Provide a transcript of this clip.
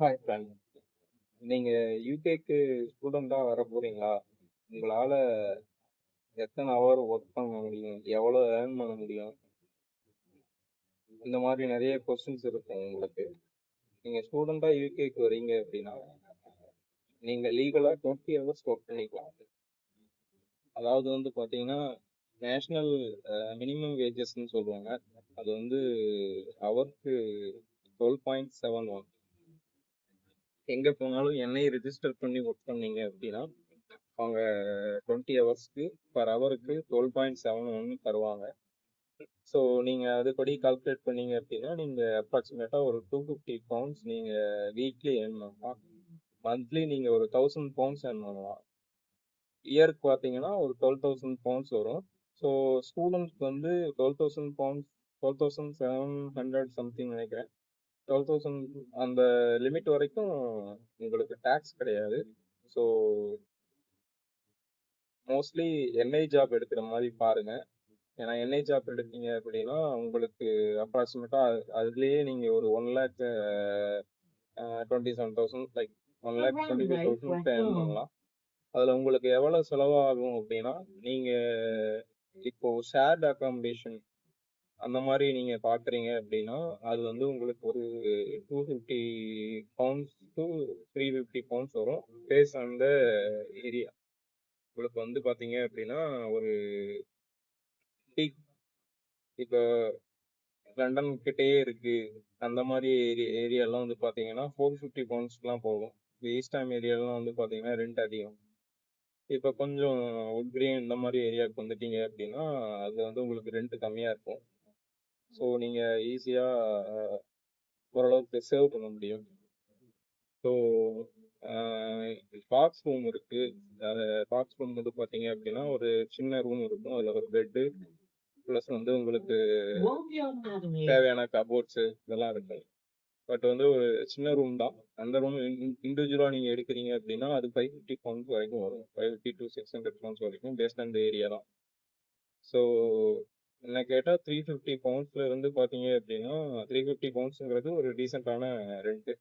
Hi friend. நீங்க யூகேக்கு ஸ்டூடெண்டா வர போறீங்களா? உங்களால எத்தனை ஹவர் ஒர்க் பண்ண முடியும்? எவ்வளோ ஏர்ன் பண்ண முடியும்? இந்த மாதிரி நிறைய கொஸ்டின்ஸ் இருக்கும் உங்களுக்கு. நீங்க ஸ்டூடெண்டா யூகேக்கு வரீங்க அப்படின்னா நீங்க லீகலா 20 ஹவர்ஸ் ஒர்க் பண்ணிக்கலாம். அதாவது வந்து பாத்தீங்கன்னா நேஷனல் மினிமம் வேஜஸ்ன்னு சொல்லுவாங்க. அது வந்து ஹவருக்கு 12.71. எங்க போனாலும் என்னை ரெஜிஸ்டர் பண்ணி ஒர்க் பண்ணீங்க அப்படின்னா அவங்க 20 ஹவர்ஸ்க்கு பர் ஹவருக்கு 12.71 தருவாங்க. ஸோ நீங்கள் அதுபடி கால்குலேட் பண்ணீங்க அப்படின்னா நீங்கள் அப்ராக்சிமேட்டாக ஒரு £250 நீங்கள் வீக்லி ஏர்ன் பண்ணலாம். மந்த்லி நீங்கள் ஒரு £1000 ஏர்ன் பண்ணலாம். இயருக்கு பார்த்தீங்கன்னா ஒரு £12,000 வரும். ஸோ ஸ்டூடெண்ட்ஸ்க்கு வந்து £12,000 12,700 சம்திங் நினைக்கிறேன். 12,000 அந்த லிமிட் வரைக்கும் உங்களுக்கு டேக்ஸ் கிடையாது. ஸோ மோஸ்ட்லி என்ஐ ஜாப் எடுக்கிற மாதிரி பாருங்க. ஏன்னா என்ஐ ஜாப் எடுத்தீங்க அப்படின்னா உங்களுக்கு அப்ராக்சிமேட்டா அதுலேயே நீங்க ஒரு 1,27,000 லைக் 1,25,000 ஏர்ன் பண்ணலாம். அதுல உங்களுக்கு எவ்வளவு செலவாகும் அப்படின்னா நீங்க இப்போ ஷேர்ட் அகாமடேஷன் அந்த மாதிரி நீங்க பாக்குறீங்க அப்படின்னா அது வந்து உங்களுக்கு ஒரு £250 to £350 வரும் பேஸ் அந்த ஏரியா. உங்களுக்கு வந்து பாத்தீங்க அப்படின்னா ஒரு இப்போ லண்டன் கிட்டேயே இருக்கு அந்த மாதிரி ஏரியாலாம் வந்து பாத்தீங்கன்னா £450 போகும். ஈஸ்டாம் ஏரியாலாம் வந்து பாத்தீங்கன்னா ரெண்ட் அதிகம். இப்போ கொஞ்சம் உட்கிரீன் இந்த மாதிரி ஏரியாவுக்கு வந்துட்டீங்க அப்படின்னா அது வந்து உங்களுக்கு ரெண்ட் கம்மியா இருக்கும். ஸோ நீங்க ஈஸியா ஓரளவுக்கு சேவ் பண்ண முடியும். ஸோ பாக்ஸ் ரூம் இருக்கு. பாக்ஸ் ரூம் வந்து பாத்தீங்க அப்படின்னா ஒரு சின்ன ரூம் இருக்கும். அதுல ஒரு பெட்டு ப்ளஸ் வந்து உங்களுக்கு தேவையான கபோர்ட்ஸ் இதெல்லாம் இருக்கு. பட் வந்து ஒரு சின்ன ரூம் தான். அந்த ரூம் இண்டிவிஜுவலா நீங்க எடுக்கிறீங்க அப்படின்னா அது £550 வரைக்கும் வரும். 550 to £600 வரைக்கும் பேஸ்ட் அந்த ஏரியா தான். ஸோ என்ன கேட்டா £350 இருந்து பாத்தீங்க அப்படின்னா £350 ஒரு டீசென்டான ரெண்ட்.